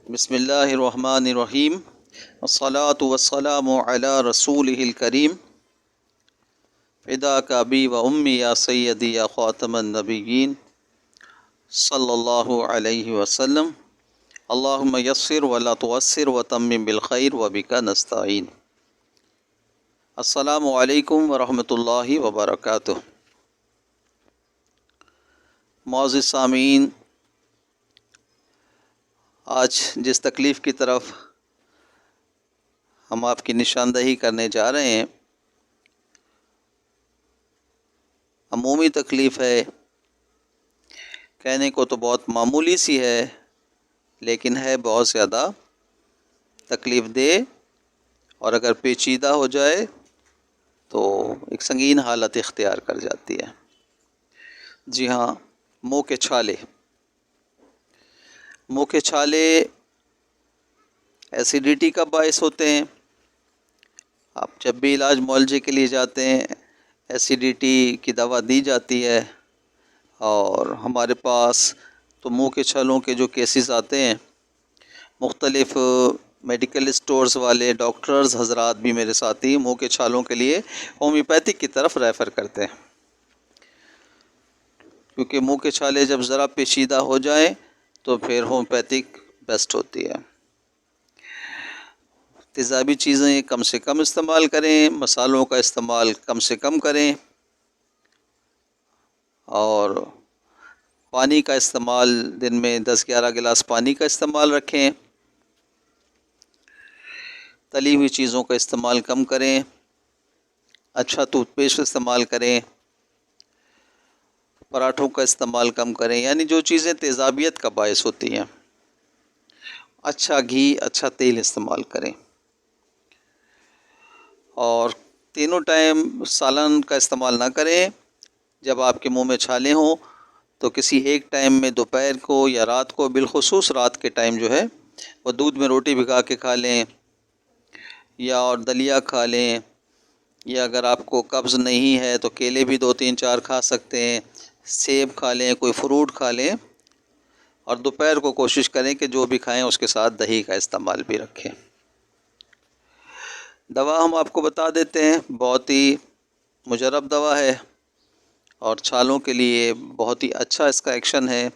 बिस्मिल्लाहिर्रहमानिर्रहीम अस्सलातु वस्सलामु अला रसूलिहिल करीम फ़िदाका अबी व उम्मी या सय्यदी या ख़ातमन नबिय्यीन सल्लल्लाहु अलैहि वसल्लम। अल्लाहुम्मा यस्सिर व ला तुअस्सिर व तम्मिम बिल खैर व बिका नस्तईन। अस्सलामु अलैकुम व रहमतुल्लाहि व बरकातुहू। मुअज़्ज़िज़ सामीन, आज जिस तकलीफ़ की तरफ हम आपकी निशानदही करने जा रहे हैं, अमूमी तकलीफ़ है। कहने को तो बहुत मामूली सी है, लेकिन है बहुत ज़्यादा तकलीफ़ दे, और अगर पेचीदा हो जाए तो एक संगीन हालत इख्तियार कर जाती है। जी हाँ, मुँह के छाले। मुँह के छाले एसिडिटी का बायस होते हैं। आप जब भी इलाज मुआलजे के लिए जाते हैं, एसिडिटी की दवा दी जाती है, और हमारे पास तो मुँह के छालों के जो केसेस आते हैं, मुख्तलिफ़ मेडिकल स्टोर्स वाले डॉक्टर्स हजरात भी मेरे साथी मुँह के छालों के लिए होम्योपैथिक की तरफ रेफ़र करते हैं, क्योंकि मुँह के छाले जब ज़रा पेचीदा हो जाएं तो फिर होम्योपैथिक बेस्ट होती है। तेज़ाबी चीज़ें कम से कम इस्तेमाल करें, मसालों का इस्तेमाल कम से कम करें, और पानी का इस्तेमाल दिन में 10-11 गिलास पानी का इस्तेमाल रखें। तली हुई चीज़ों का इस्तेमाल कम करें। अच्छा टूथपेस्ट इस्तेमाल करें। पराठों का इस्तेमाल कम करें, यानी जो चीज़ें तेज़ाबियत का बायस होती हैं। अच्छा घी, अच्छा तेल इस्तेमाल करें, और तीनों टाइम सालन का इस्तेमाल ना करें। जब आपके मुंह में छाले हों तो किसी एक टाइम में, दोपहर को या रात को, बिलखुसूस रात के टाइम जो है वो दूध में रोटी भिगा के खा लें, या और दलिया खा लें, या अगर आपको कब्ज़ नहीं है तो केले भी 2-3-4 खा सकते हैं, सेब खा लें, कोई फ्रूट खा लें, और दोपहर को कोशिश करें कि जो भी खाएं उसके साथ दही का इस्तेमाल भी रखें। दवा हम आपको बता देते हैं, बहुत ही मुजरब दवा है और छालों के लिए बहुत ही अच्छा इसका एक्शन है।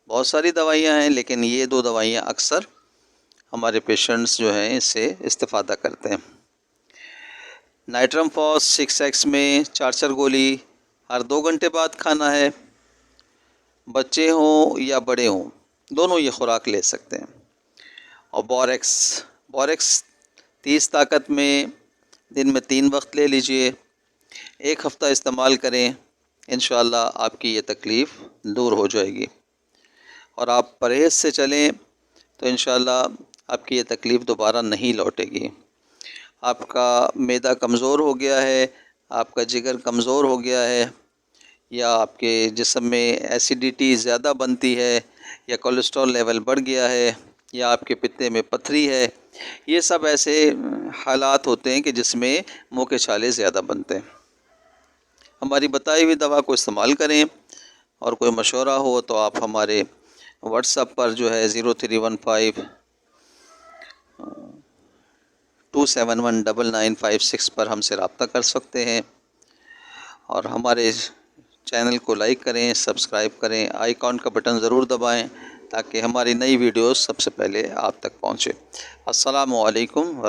बहुत सारी दवाइयाँ हैं, लेकिन ये 2 दवाइयाँ अक्सर हमारे पेशेंट्स जो हैं इससे इस्तेफ़ादा करते हैं। नाइट्रम फॉस 6x में 4-4 गोली हर 2 घंटे बाद खाना है। बच्चे हों या बड़े हों, दोनों ये खुराक ले सकते हैं। और बोरेक्स 30 ताकत में दिन में 3 वक्त ले लीजिए। 1 हफ़्ता इस्तेमाल करें, इंशाअल्लाह आपकी ये तकलीफ़ दूर हो जाएगी। और आप परहेज़ से चलें तो इंशाअल्लाह आपकी ये तकलीफ़ दोबारा नहीं लौटेगी। आपका मैदा कमज़ोर हो गया है, आपका जिगर कमज़ोर हो गया है, या आपके जिस्म में एसिडिटी ज़्यादा बनती है, या कोलेस्ट्रॉल लेवल बढ़ गया है, या आपके पित्ते में पथरी है, ये सब ऐसे हालात होते हैं कि जिसमें मुँह के छाले ज़्यादा बनते हैं। हमारी बताई हुई दवा को इस्तेमाल करें, और कोई मशवरा हो तो आप हमारे व्हाट्सएप पर जो है 0315271996 पर हमसे रब्ता कर सकते हैं। और हमारे चैनल को लाइक करें, सब्सक्राइब करें, आइकॉन का बटन ज़रूर दबाएं ताकि हमारी नई वीडियोस सबसे पहले आप तक पहुँचे। अस्सलामु अलैकुम व